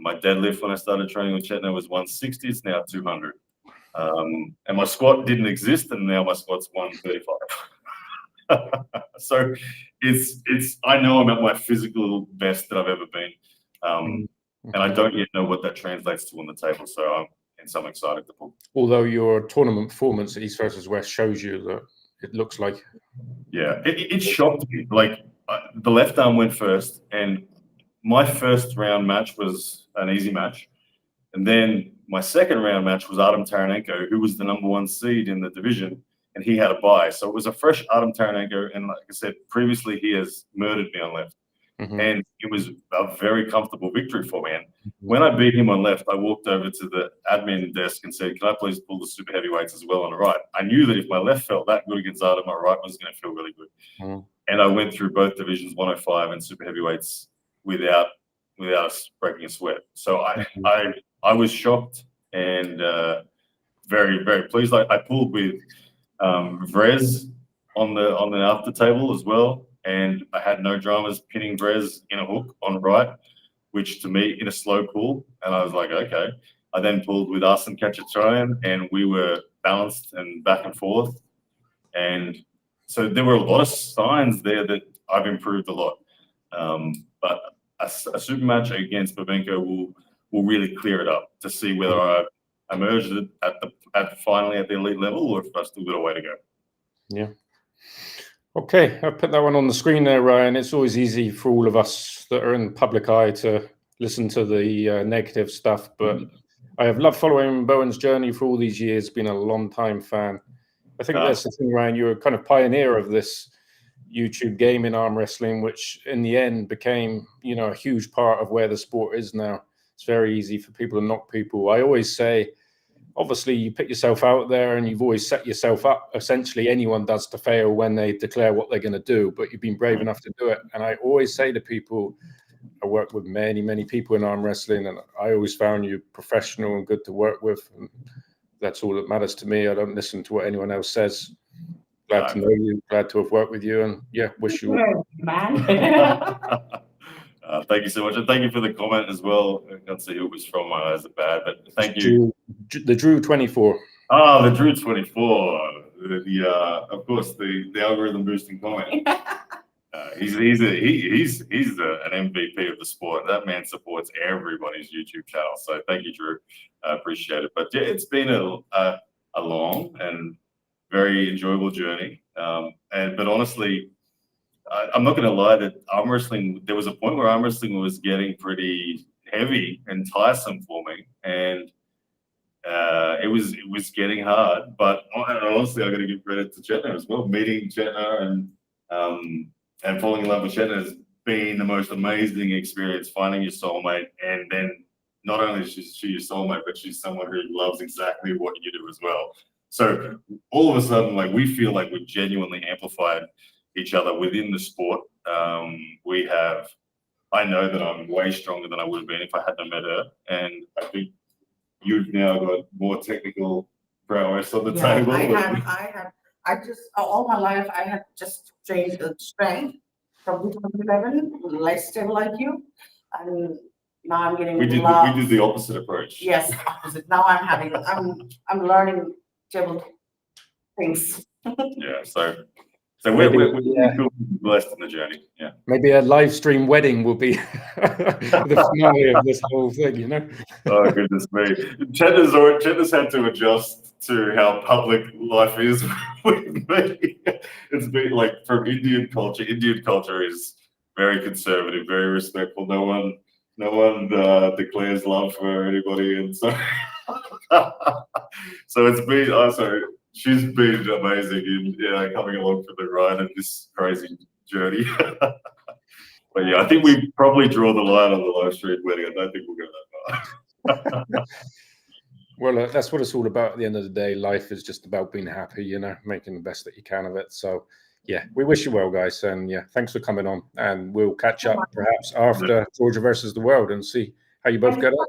My deadlift when I started training with Chetna was 160. It's now 200. And my squat didn't exist, and now my squat's 135. So I know I'm at my physical best that I've ever been. And I don't yet know what that translates to on the table. So I'm excited to pull. Although your tournament performance at East versus West shows you that it looks like. Yeah, it shocked me. Like the left arm went first, and my first round match was an easy match. And then my second round match was Artem Taranenko, who was the #1 seed in the division, and he had a bye. So it was a fresh Artem Taranenko. And like I said, previously he has murdered me on left. And it was a very comfortable victory for me. And when I beat him on left, I walked over to the admin desk and said, can I please pull the super heavyweights as well on the right? I knew that if my left felt that good against Artem, my right was going to feel really good. And I went through both divisions, 105 and super heavyweights, without breaking a sweat. So I was shocked and very, very pleased. I pulled with Vrez on the after table as well. And I had no dramas pinning Vrez in a hook on right, which to me in a slow pull. And I was like, okay. I then pulled with Arsene Kachaturian, and we were balanced and back and forth. And so there were a lot of signs there that I've improved a lot. But a super match against Babenko will really clear it up to see whether I emerged finally at the elite level, or if I still got a way to go. Yeah. Okay, I'll put that one on the screen there, Ryan. It's always easy for all of us that are in the public eye to listen to the negative stuff, but I have loved following Bowen's journey for all these years, been a long-time fan. I think that's the thing, Ryan, you're a kind of pioneer of this YouTube game in arm wrestling, which in the end became, a huge part of where the sport is now. It's very easy for people to knock people. I always say, obviously, you put yourself out there and you've always set yourself up. Essentially, anyone does to fail when they declare what they're going to do, but you've been brave enough to do it. And I always say to people, I work with many, many people in arm wrestling, and I always found you professional and good to work with. And that's all that matters to me. I don't listen to what anyone else says. Glad to know you, glad to have worked with you, and wish you well. Thank you so much, and thank you for the comment as well. I can't see who it was from. My eyes are bad, but thank you. The Drew 24. The Drew 24. Of course, the algorithm boosting comment. he's an MVP of the sport. That man supports everybody's YouTube channel. So thank you, Drew. I appreciate it. But yeah, it's been a long and very enjoyable journey. But honestly, I'm not going to lie that arm wrestling. There was a point where arm wrestling was getting pretty heavy and tiresome for me, and it was getting hard. But honestly, I got to give credit to Chetna as well. Meeting Chetna and falling in love with Chetna has been the most amazing experience. Finding your soulmate, and then not only is she your soulmate, but she's someone who loves exactly what you do as well. So all of a sudden, like, we feel like we've genuinely amplified each other within the sport. I know that I'm way stronger than I would have been if I hadn't met her, and I think you've now got more technical prowess on the table. I just all my life I have just trained the strength from 2011, lifestyle like you, and now I'm getting. We did the opposite approach. Yes, opposite. Now I'm learning table things. Yeah, so we're blessed in the journey. Yeah. Maybe a live stream wedding will be the finale of this whole thing, you know? Oh, goodness me. Chetna's had to adjust to how public life is with me. It's been like, from Indian culture. Indian culture is very conservative, very respectful. No one declares love for anybody, and so so it's been she's been amazing in coming along for the ride of this crazy journey. But yeah, I think we probably draw the line on the live stream wedding. I don't think we'll go that far. Well, that's what it's all about at the end of the day. Life is just about being happy, you know, making the best that you can of it. So yeah, we wish you well, guys. And yeah, thanks for coming on. And we'll catch up perhaps after Georgia versus the World and see how you both get on.